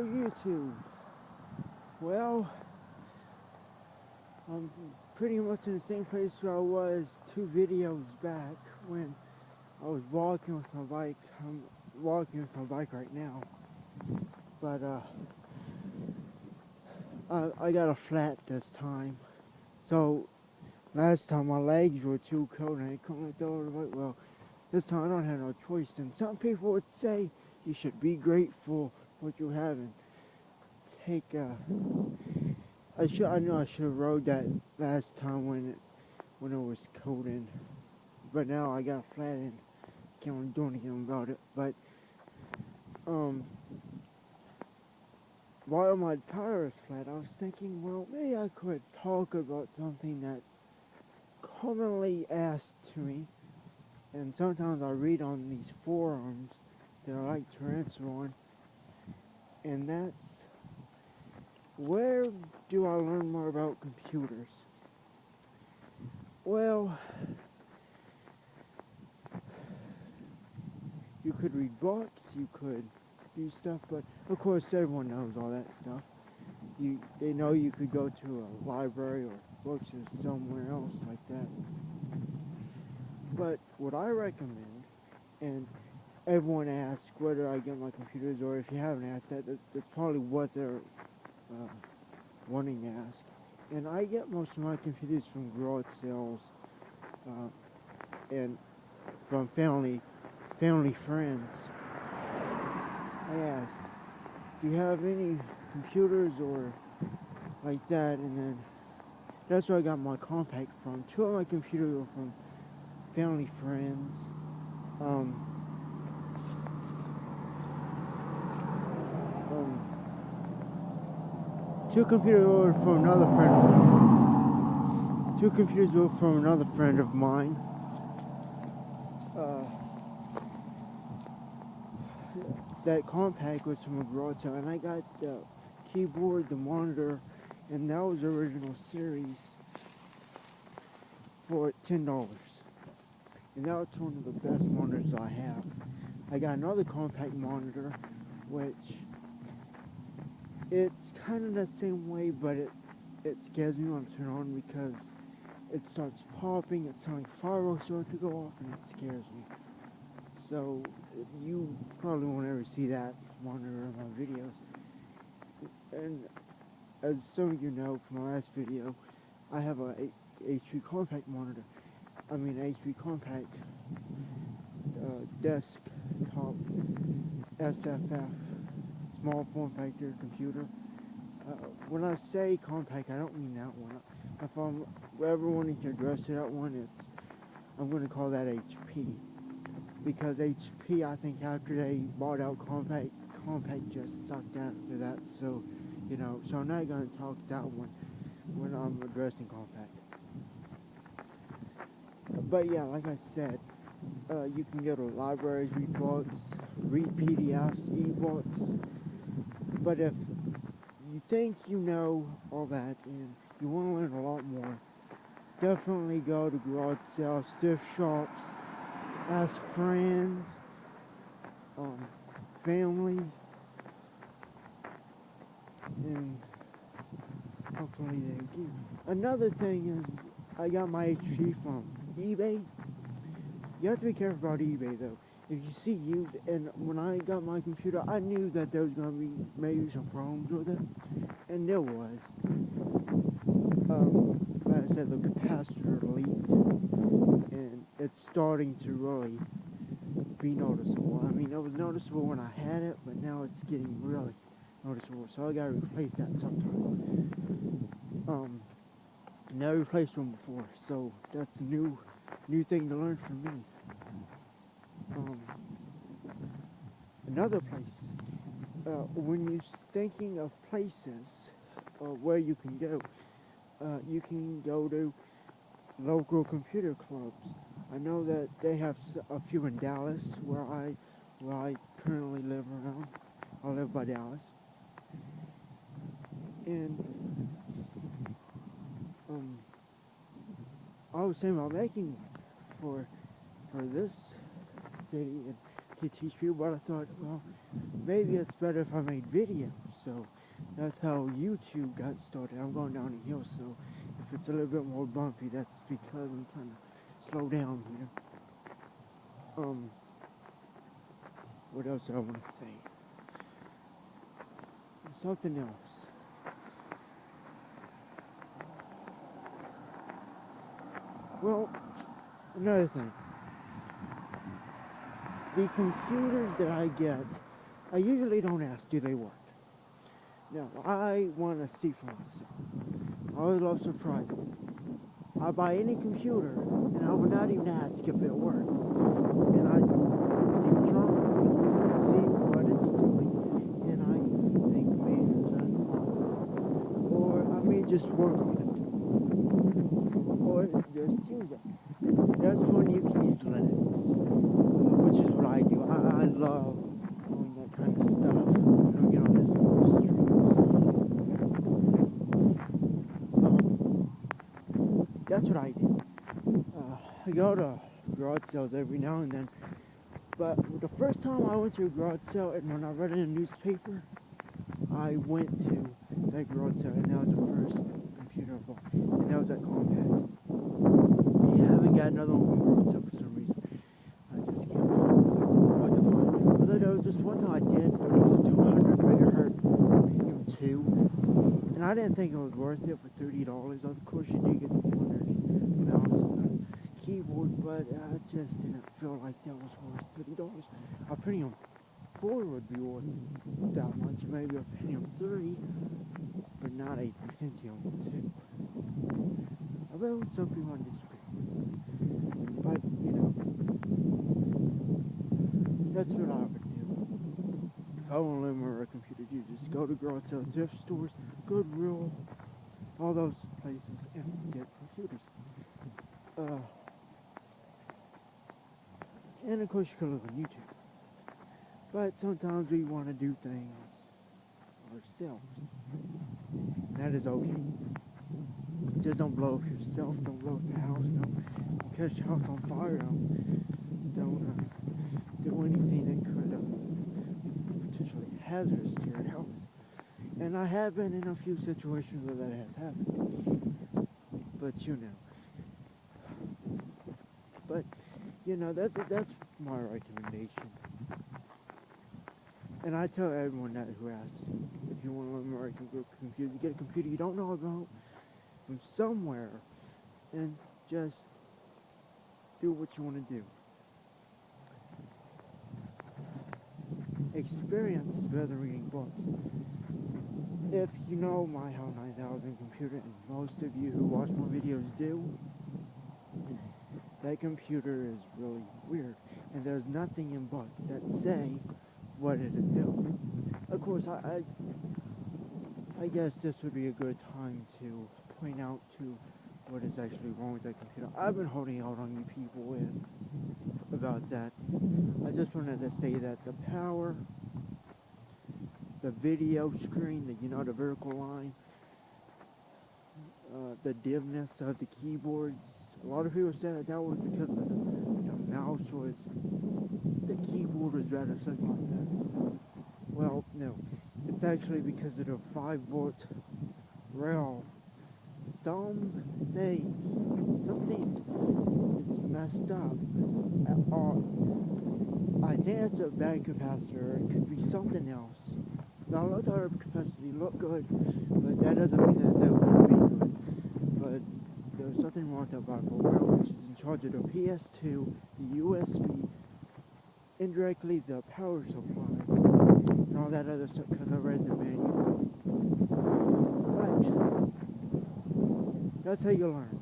Hello YouTube. Well, I'm pretty much in the same place where I was 2 videos back when I was walking with my bike. I'm walking with my bike right now. But I got a flat this time. So last time my legs were too cold and I couldn't let go of the bike. Well, this time I don't have no choice. And some people would say you should be grateful for what you have and take I know I should have rode that last time when it was cold but now I got a flat and can't really do anything about it. But while my tire is flat, I was thinking, well, maybe I could talk about something that's commonly asked to me, and sometimes I read on these forums that I like to answer on, and that's, where do I learn more about computers? Well, you could read books, you could do stuff, but of course everyone knows all that stuff. They know you could go to a library or books or somewhere else like that. But what I recommend, and everyone asks whether I get my computers, or if you haven't asked that's probably what they're wanting to ask. And I get most of my computers from garage sales and from family friends. I asked, do you have any computers or like that? And then that's where I got my compact from. 2 of my computers were from family friends. 2 computers were from another friend of mine. 2 computers were from another friend of mine. That compact was from a garage sale, and I got the keyboard, the monitor, and that was the original series for $10. And that was one of the best monitors I have. I got another compact monitor, which it's kind of the same way, but it scares me when I turn on because it starts popping, it sounds like fireworks start to go off, and it scares me. So you probably won't ever see that monitor in my videos. And as some of you know from my last video, I have a HP compact monitor. I mean HP compact desktop SFF, small form factor computer. When I say compact, I don't mean that one. If I'm ever wanting to address that one, I'm going to call that HP. Because HP, I think after they bought out compact just sucked after that. So, so I'm not going to talk that one when I'm addressing compact. But yeah, like I said, you can go to libraries, read books, read PDFs, ebooks. But if you think you know all that and you want to learn a lot more, definitely go to garage sales, thrift shops, ask friends, family, and hopefully they give you. Another thing is, I got my HP from eBay. You have to be careful about eBay though. If you see used, and when I got my computer, I knew that there was going to be maybe some problems with it, and there was. Like I said, the capacitor leaked, and it's starting to really be noticeable. I mean, it was noticeable when I had it, but now it's getting really noticeable, so I gotta replace that sometime. Never replaced one before, so that's a new thing to learn from me. Another place, when you're thinking of places where you can go to local computer clubs. I know that they have a few in Dallas, where I currently live around. I live by Dallas, and I was thinking about making one for this city and to teach people, but I thought, well, maybe it's better if I made videos. so that's how YouTube got started. I'm going down a hill, so if it's a little bit more bumpy, that's because I'm trying to slow down here. What else do I want to say? Something else. Well, another thing. The computers that I get, I usually don't ask, do they work? No, I want to see for myself. I always love surprising. I buy any computer, and I will not even ask if it works. And I see what's wrong with it, see what it's doing, and I think maybe there's a problem. Or I may just work on it. Or just use it. That's when you can use Linux, which is what I do. I love doing that kind of stuff. I'm gonna get on this stream. That's what I do. I go to garage sales every now and then, but the first time I went to a garage sale, and when I read in a newspaper, I went to that garage sale, and that was the first computer I bought, and that was at Compact. I haven't got another one from garage sale for some reason. I just can't find the fun. Although there was this one time I did, but it was 200 megahertz Premium 2, and I didn't think it was worth it for $30. Of course, you do get the 100 mouse and the keyboard, but I just didn't feel like that was worth $30. A Premium 4 would be worth that much, maybe a Premium 3, but not a Pentium 2. Although some people might disagree. But, you know, that's what I would do. If I want to learn more about computers, you just go to garage sale, thrift stores, Goodwill, all those places, and get computers. And of course you can look on YouTube. But sometimes we want to do things ourselves. That is okay. Just don't blow up yourself, don't blow up the house, don't catch your house on fire, don't do anything that could be potentially hazardous to your health. And I have been in a few situations where that has happened. But you know. But you know, that's my recommendation. And I tell everyone that who asks, if you want to learn more about computers, get a computer you don't know about from somewhere, and just do what you want to do. Experience is better than reading books. If you know my HAL 9000 computer, and most of you who watch my videos do, that computer is really weird, and there's nothing in books that say what it is doing. Of course, I guess this would be a good time to point out to what is actually wrong with that computer. I've been holding out on you people about that. I just wanted to say that the power, the video screen, the vertical line, the dimness of the keyboards. A lot of people said that was because the mouse was, the keyboard was better, something like that. Well, no. It's actually because of the 5-volt rail. Something is messed up. I think it's a bad capacitor. It could be something else. Now, a lot of our capacitors look good, but that doesn't mean that they're going to be good. But there's something wrong with that 5-volt rail, which is in charge of the PS2, the USB, indirectly the power supply, and all that other stuff, because I read the manual. But that's how you learn.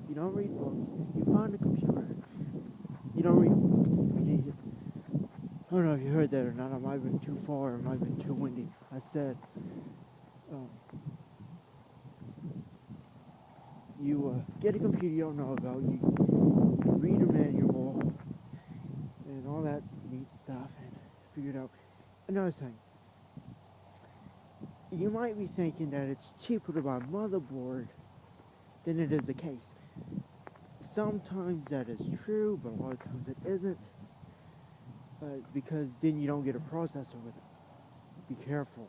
You don't read books. You find a computer. You don't read. I don't know if you heard that or not. I might have been too far. It might have been too windy. I said, you get a computer you don't know about. You read a manual and all that neat stuff and figure it out. Another thing. You might be thinking that it's cheaper to buy a motherboard than it is the case. Sometimes that is true, but a lot of times it isn't. Because then you don't get a processor with it. Be careful.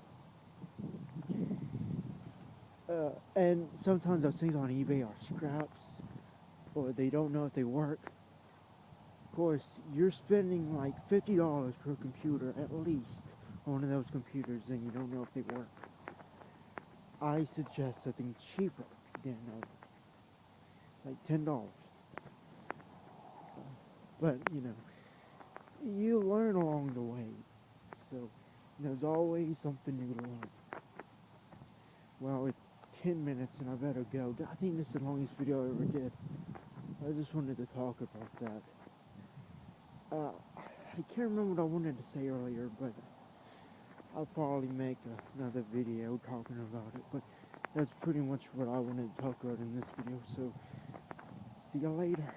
And sometimes those things on eBay are scraps, or they don't know if they work. Of course, you're spending like $50 per computer at least on one of those computers, and you don't know if they work. I suggest something cheaper, like $10. But you learn along the way, so there's always something new to learn. Well, it's 10 minutes and I better go. I think this is the longest video I ever did. I just wanted to talk about that. I can't remember what I wanted to say earlier, but I'll probably make another video talking about it. But that's pretty much what I wanted to talk about in this video, so see you later.